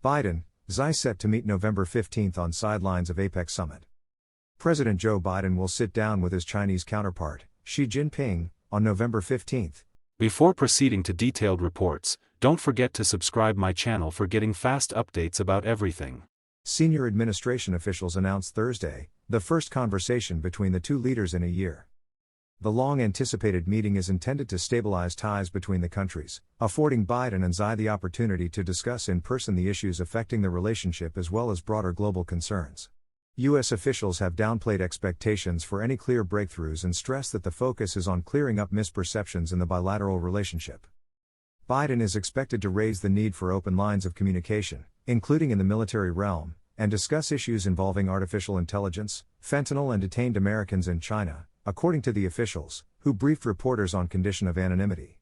Biden, Xi set to meet November 15 on sidelines of APEC Summit. President Joe Biden will sit down with his Chinese counterpart, Xi Jinping, on November 15. Before proceeding to detailed reports, don't forget to subscribe my channel for getting fast updates about everything. Senior administration officials announced Thursday the first conversation between the two leaders in a year. The long-anticipated meeting is intended to stabilize ties between the countries, affording Biden and Xi the opportunity to discuss in person the issues affecting the relationship as well as broader global concerns. U.S. officials have downplayed expectations for any clear breakthroughs and stressed that the focus is on clearing up misperceptions in the bilateral relationship. Biden is expected to raise the need for open lines of communication, including in the military realm, and discuss issues involving artificial intelligence, fentanyl, and detained Americans in China, according to the officials, who briefed reporters on condition of anonymity.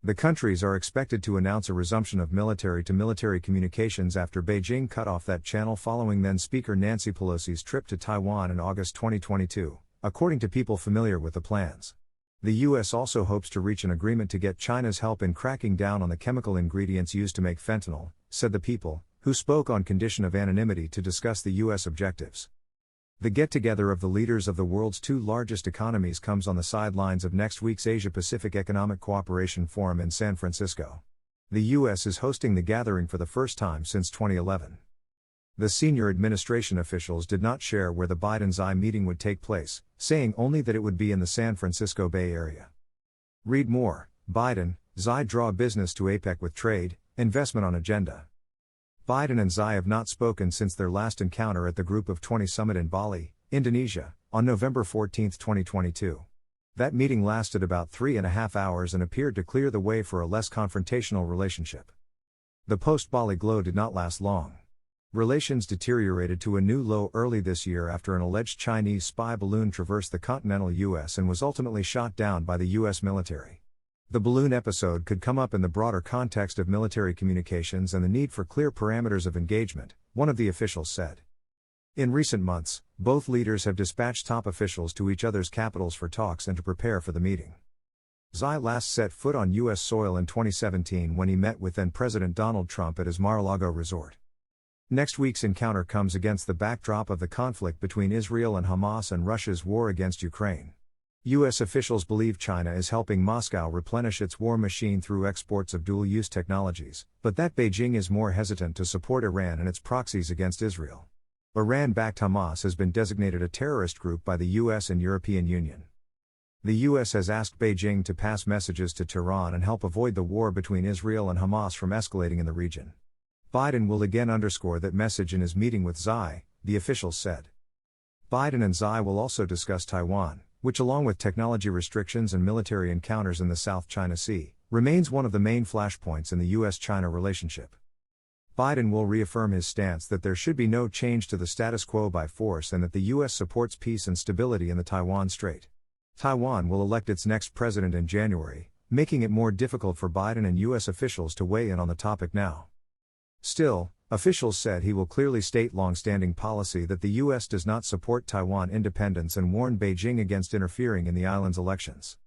The countries are expected to announce a resumption of military-to-military communications after Beijing cut off that channel following then-Speaker Nancy Pelosi's trip to Taiwan in August 2022, according to people familiar with the plans. The U.S. also hopes to reach an agreement to get China's help in cracking down on the chemical ingredients used to make fentanyl, said the people, who spoke on condition of anonymity to discuss the U.S. objectives. The get-together of the leaders of the world's two largest economies comes on the sidelines of next week's Asia-Pacific Economic Cooperation Forum in San Francisco. The U.S. is hosting the gathering for the first time since 2011. The senior administration officials did not share where the Biden-Xi meeting would take place, saying only that it would be in the San Francisco Bay Area. Read more: Biden, Xi draw business to APEC with trade, investment on agenda. Biden and Xi have not spoken since their last encounter at the Group of 20 summit in Bali, Indonesia, on November 14, 2022. That meeting lasted about 3.5 hours and appeared to clear the way for a less confrontational relationship. The post-Bali glow did not last long. Relations deteriorated to a new low early this year after an alleged Chinese spy balloon traversed the continental U.S. and was ultimately shot down by the U.S. military. The balloon episode could come up in the broader context of military communications and the need for clear parameters of engagement, one of the officials said. In recent months, both leaders have dispatched top officials to each other's capitals for talks and to prepare for the meeting. Xi last set foot on U.S. soil in 2017 when he met with then-President Donald Trump at his Mar-a-Lago resort. Next week's encounter comes against the backdrop of the conflict between Israel and Hamas and Russia's war against Ukraine. U.S. officials believe China is helping Moscow replenish its war machine through exports of dual-use technologies, but that Beijing is more hesitant to support Iran and its proxies against Israel. Iran-backed Hamas has been designated a terrorist group by the U.S. and European Union. The U.S. has asked Beijing to pass messages to Tehran and help avoid the war between Israel and Hamas from escalating in the region. Biden will again underscore that message in his meeting with Xi, the officials said. Biden and Xi will also discuss Taiwan, which, along with technology restrictions and military encounters in the South China Sea, remains one of the main flashpoints in the U.S.-China relationship. Biden will reaffirm his stance that there should be no change to the status quo by force and that the U.S. supports peace and stability in the Taiwan Strait. Taiwan will elect its next president in January, making it more difficult for Biden and U.S. officials to weigh in on the topic now. Still, officials said he will clearly state long-standing policy that the U.S. does not support Taiwan independence and warn Beijing against interfering in the island's elections.